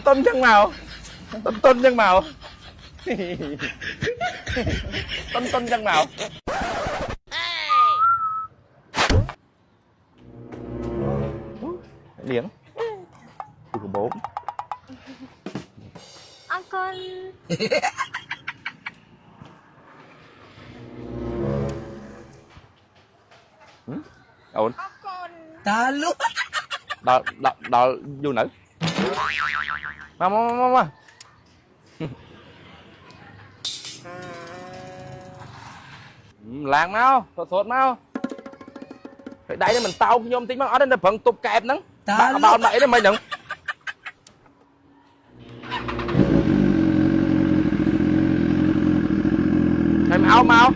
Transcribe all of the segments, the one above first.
ต้นจังเมาต้นจังเมาต้นจังเมาเลี้ยงคือbốn ăn con ổn ăn con ta lúc đó vô nữ mà làng mau sốt mau phải đẩy cho mình tao nhôm tính mà ở đây là phần tục kẹp nắng bao nãy đó mày đừng mày mau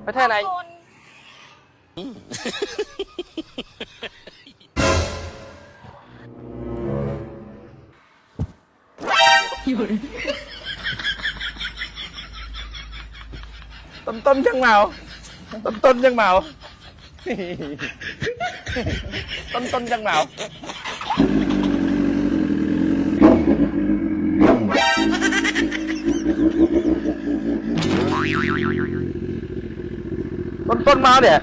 phải thế nàyต้นจังเมาต้นจังเมาต้นจังเมาต้นเมาเนี่ย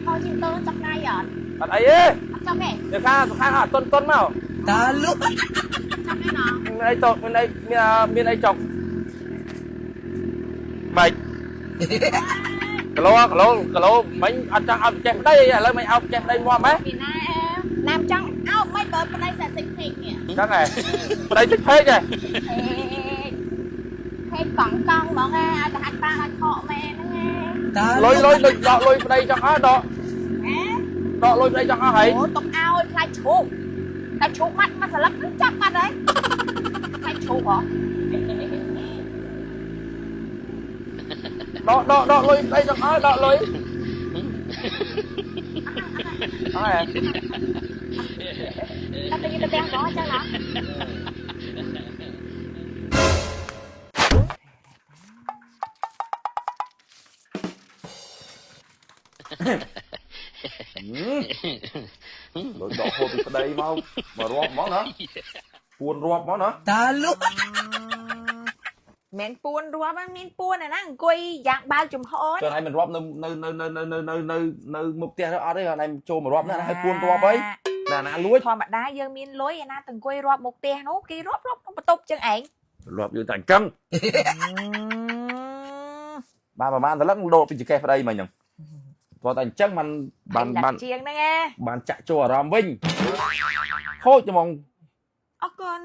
thôi chim tơ chọc ngay giọt bạn ấy ơi chọc nèเดี๋ยวข้าต้นเมา ta lúc chọc ngay nó ไอ้ตกมันไอ้มีไอ้จกmày cái lô mấy anh chắc ông chém đây lấy mày ông chém đây mua mấy thì nam trăng áo mấy bớt bên đây sẽ xịt thịt nhỉ chắc này bên đây thích thế kìa thế còn con mà nghe anh hạt ba là thọ mẹ nó nghe ta lôi bên đây cho nó đó đó lôi bên đây cho nó hay ủa tộc ao ơi khai chuột mắt mà sẽ lấp nó chắc mắt đấy khai chuột hả đó lôi bên đây cho nó đó lôi đó này ta tự nhiên ta đeo đó chắc hả lôi đỏ hôi từ đây mau mà rọp món nữa buồn rọp món nữa ta lúc mẹn buồn rùa ba miên buồn này nè quay dạng bao chùm hôi cho này mình rọp nơi mục tiêu đó ở đây là này cho mà rọp nó hay buồn rọp ấy là nó lúi thôi mà đá dân miên lối vậy na từng quay rọp một tia nốt kia rọp nó mà tục chân ảnh rọp vô thành cân ba mà ăn lắm đồ bị chỉ kẹp ở đây mà nhỉ vào thành chân mình bàn chiên đó nghe bàn chạy cho Ram Vinh thôi cho mong ơ con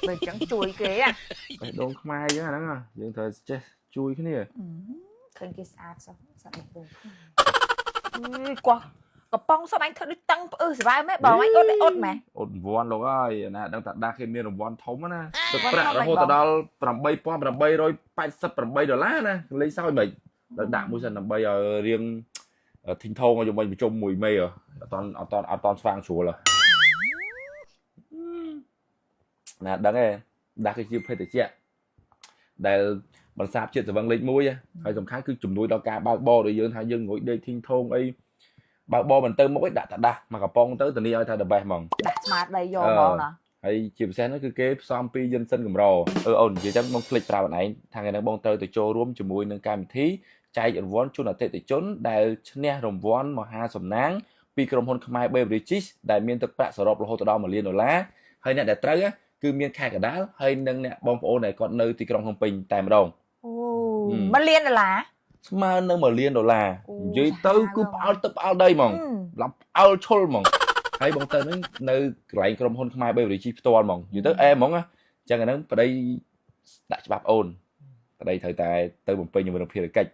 mày chẳng chui kìa đồ không ai chứ hả à nhưng thời chui cái này khơi kia sao sao được quá có bông sao anh thôi đi tăng sẽ vai mấy bò anh ốt mà ốt vòn luôn ơi nè đang đặt đa khi miền vòn thống á nè thực ra là hồ tờ đo làm bay rồi bay sập làm bay $, nè lấy sao vậy đạm mua dần làm bay ở riêng thinh thôn mà dùng mình trông mùi mê rồi toàn phang sủa rồi nè đáng nghe đa khi chưa phải tự chạy để bằng sạp chuyện từ văng lên mũi hay dòng khác cứ chùm nuôi đau ca bao bo rồi dương thay dương ngồi đây thinh thôn ấy bao bo mình tới mỗi đã đa mà gặp bông tới từ đi ơi thay được bài mỏng đặt smart đây vô ngon nè hay chìm xe nó cứ kế xong pi dân sân cầm rò ổn chỉ chắc mong click ra bạn ấy thằng này đang bông tới từ châu rúm chùm mùi nâng cam thí chạy dẫn vốn chú là tệ từ trốn đại nè rồng vốn mà ha sầm nắng pi cầm hôn khmai bê bridges đại miền thực bạ sở rộp là hồ tờ mà liên $, hay nè để tới á cứ miền khai cả đá hay nâng nè bông ô này còn nơi thì cầm hồng bình tại mà đồng mà liên là mà nâng mà liên $, dưới tới cứ ao đây mong lắm ao chôn mong hay bông tới nơi lại cầm hôn khmai bê bridges to mong dưới tới em mong á chẳng là nó ở đây đại bạp ôn ở đây thời tại tới một bên nhưng mà đồng phía cách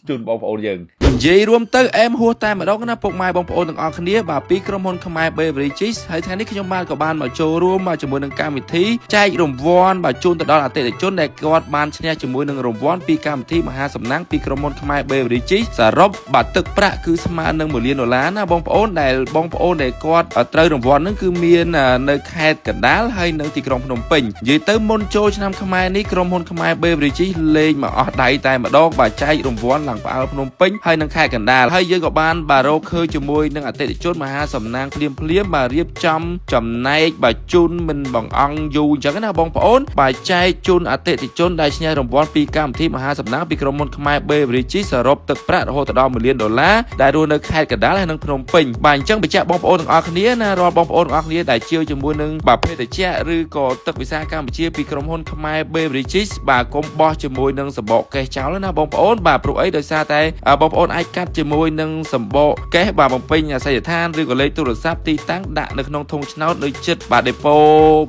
ជូនបងប្អូនយើងនិយាយរួមទៅអែមហួសតែម្ដងណាពុកម៉ែបងប្អូនទាំងអស់គ្នាបាទពីក្រុមហ៊ុនខ្មែរ Beverages ហើយថ្ងៃនេះខ្ញុំបានក៏បានមកចូលរួមមកជាមួយនឹងកម្មវិធីចែករង្វាន់បាទជូនទៅដល់អតិថិជនដែលគាត់បានឈ្នះជាមួយនឹងរង្វាន់ពីកម្មវិធីមហាសំណាងពីក្រុមហ៊ុនខ្មែរ Beverages សរុបបាទទឹកប្រាក់គឺស្មើនឹង$1 លានណាបងប្អូនដែលបងប្អូនដែលគាត់ត្រូវរង្វាន់ហ្នឹងគឺមាននៅខេត្តកណ្ដាលហើយនៅទីក្រុងភ្នំពេញនិយាយទៅមុនចូលឆ្នាំខ្មែរនេះក្រុមហ៊ុនខ្មែរ Beverages លេងមកអស់ដៃតែម្ដងបាទចែករង្វាន់ឡើងផ្អើលភ្នំពេញហើយនឹងខេត្តកណ្ដាលហើយយើងក៏បានបាទរកឃើញជាមួយនឹងអតិថិជនមហាសំណាងភ្លាមបាទរៀបចំចំណែកបាទជូនមិនបងអង្គយូរអញ្ចឹងណាបងប្អូនបាទចែកជូនអតិថិជនដែលឈ្នះរង្វាន់ពីកម្មវិធីមហាសំណាងពីក្រុមហ៊ុនខ្មែរ Beverages សរុបទឹកប្រាក់រហូតដល់$1 លានដែលរស់នៅខេត្តកណ្ដាលហើយនិងភ្នំពេញបាទអញ្ចឹងបញ្ជាក់បងប្អូនទាំងអស់គ្នាណារាល់បងប្អូនទាំងអស់គ្នាដែលជាវជាមួយនឹងបាទភេទជ្ជៈឬក៏ទឹកវិសាកម្ពុជាពីក្រុមហ៊ុនខ្មែរ Beverages បាទកុំបោះជាមួយនឹងសម្បកកេសចោលណាបងប្អូនបាទព្រោះអីដោយសារតែបងប្អូនអាចកាត់ជាមួយនឹងសម្បកកេសបាទបំពេញអាសយដ្ឋានឬក៏លេខទូរស័ព្ទទីតាំងដាក់នៅក្នុងធុងឆ្នោតនៅចិត្តបាទដេប៉ូ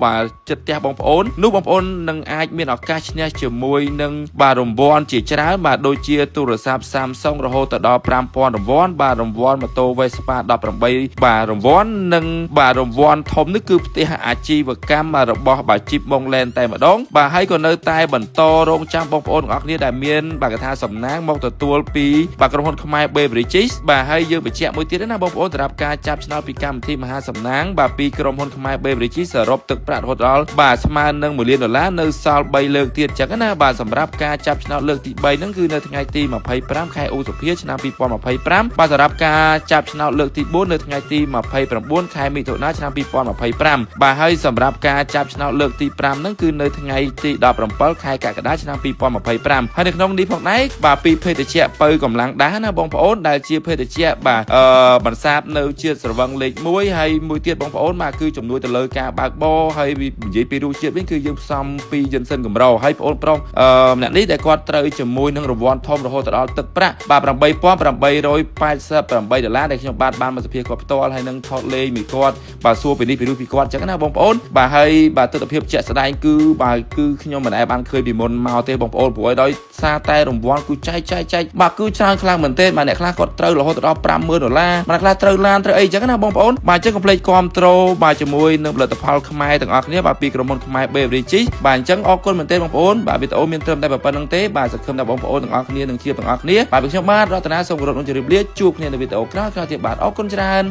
បាទចិត្តផ្ទះបងប្អូននោះបងប្អូននឹងអាចមានឱកាសឈ្នះជាមួយនឹងបាទរង្វាន់ជាច្រើនបាទដូចជាទូរស័ព្ទ Samsung រហូតដល់5000រង្វាន់បាទរង្វាន់ម៉ូតូ Vespa 18បាទរង្វាន់និងបាទរង្វាន់ធំនេះគឺផ្ទះអាជីវកម្មរបស់បាទ Jeep Monkland តែម្ដងបាទហើយក៏នៅតែបន្តរងចាំបងប្អូនទាំងអស់គ្នាដែលមានបាទកថាសំណាងមកទទួលពីបាទក្រុមហ៊ុនខ្មែរ Beverages បាទហើយយើងបញ្ជាក់មួយទៀតណាបងប្អូនសម្រាប់ការចាប់ឆ្នោតពីកម្មវិធីមហាសំណាងបាទពីក្រុមហ៊ុនខ្មែរ Beverages សរុបទឹកប្រាក់រហូតដល់បាទស្មើនឹង$1 លាននៅសល់3លើកទៀតចឹងណាបាទសម្រាប់ការចាប់ឆ្នោតលើកទី3ហ្នឹងគឺនៅថ្ងៃទី25ខែឧសភាឆ្នាំ2025បាទសម្រាប់ការចាប់ឆ្នោតលើកទី4នៅថ្ងៃទី29ខែមិថុនាឆ្នាំ2025បាទហើយសម្រាប់ការចាប់ឆ្នោតលើកទី5ហ្នឹងគឺនៅថ្ងៃទី17ខែកក្កដាឆ្នាំ2025ហើយនៅក្នុងនេះផងដែរបាទពីភេទជ្ជៈពៅកម្លាំងដាស់ណាបងប្អូនដែលជាភេទជ្ជៈបាទបន្សាបនៅជាតិស្រវឹងលេខ1ហើយមួយទៀតបងប្អូនបាទគឺជំនួយទៅលើការបើកបរហើយនិយាយពីរសជាតិវិញគឺយើងផ្សំពីយិនសិនកម្រហើយបងប្អូនម្នាក់នេះដែលគាត់ត្រូវជាមួយនឹងរង្វាន់ធំរហូតដល់ទឹកប្រាក់បាទ$8888ដែលខ្ញុំបានមកសភាគាត់ផ្ទាល់ហើយនឹងថតលេងមីគាត់បាទសួរពីនេះពីនោះពីគាត់អញ្ចឹងណាបងប្អូនបាទហើយបាទទស្សនវិជ្ជាជាក់ស្ដែងគឺបាទគឺខ្ញុំមិនដែលបានឃើញពីមុនមកទេបងប្អូនព្រោះឲ្យដោយសារតែរង្វាន់គឺចែកបាទគឺច្រើនខ្លាំងមែនទែនបាទអ្នកខ្លះគាត់ត្រូវរហូតដល់$50000បាទខ្លះត្រូវឡានត្រូវអីអញ្ចឹងណាបងប្អូនបាទអញ្ចឹងកុំភ្លេចគាំទ្របាទជាមួយនឹងផលិតផលខ្មែរទាំងអស់គ្នាបាទពីក្រុមហ៊ុនខ្មែរ Beverages បាទអញ្ចឹងអរគុណមែនទែនបងប្អូនបាទវីដេអូមានត្រឹមតែប៉ុណ្្នឹងទេបាទសង្ឃឹមថាបងប្អូនទាំងអស់គ្នានឹងជាទាំងអស់គ្នាបាទខ្ញុំបាទរតនាសូមគោរពនឹងជម្រាបលាជួបគ្នានៅវីដេអូក្រោយៗទៀតបាទអរគុណច្រើន